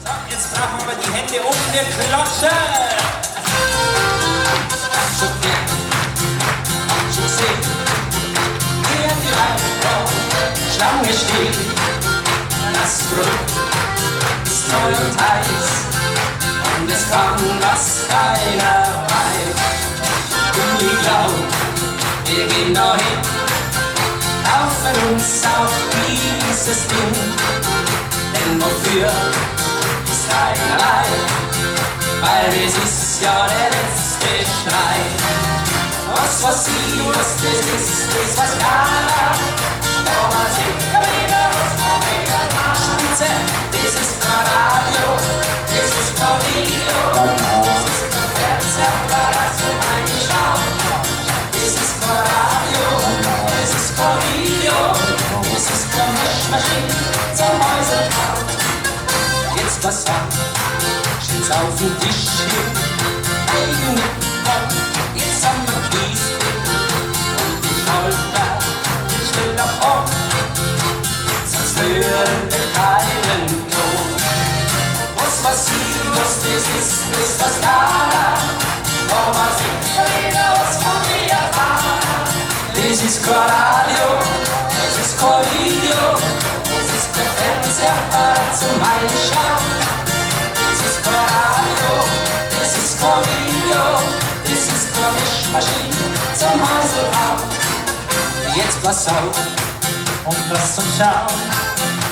So, jetzt brauchen wir die Hände um den Klotschen. Schon gern, schon sehen, hier die Frau Schlange steht. Das Brot ist neu und heiß und es kann, was keiner weiß. Und ich glaub, wir gehen dahin, taufen uns auf dieses Ding. Denn wofür ist keinerlei, weil es ist ja der letzte Schrei. Was passiert, das ist was keiner, aber man sieht wieder was von der Spitze. Das ist kein Radio, das ist kein Video, das ist kein Fernsehapparat zum Einschauen. Das ist kein Radio, das ist kein Video, das ist keine Mischmaschine zum Häuserkauf. Jetzt was ab, steht's auf dem Tisch hin, eigen mit Bock, jetzt haben wir Kies und ich holper, ich will noch auf, sonst hören wir keinen Ton. Was passiert, was das ist was da, oh, man sieht ja wieder was von mir erfahren. Das ist kein Radio, das ist kein Video, das ist kein Fernsehapparat zum Einschauen. Das ist kein Radio, das ist kein Video, das ist keine Mischmaschine zum Häuselbau. Jetzt pass auf und lass uns schauen.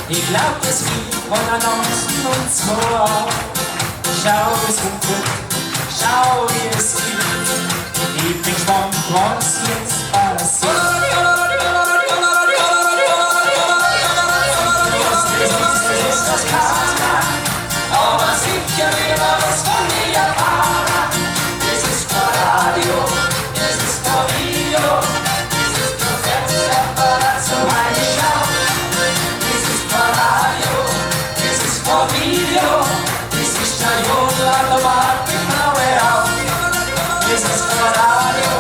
Ich glaub, es gibt von Annoncen und so. Schau, es funkelt, schau, wie es gibt. Ich bin gespannt, was jetzt passiert. Das ist was keiner, aber sicher wieder was von mir erfahren. Das ist kein Radio, das ist kein Video, das ist kein Fernsehapparat zum Einschauen. Das ist kein Radio, das ist kein Video, das ist kein Jodelautomat mit blaue Augen. Das ist kein Radio,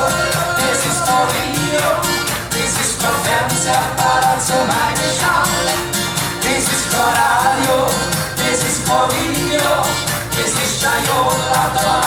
das ist kein Video, das ist kein Fernsehapparat zum Einschauen. Das ist kein Radio, das ist kein Video, das ist kein Jodelautomat.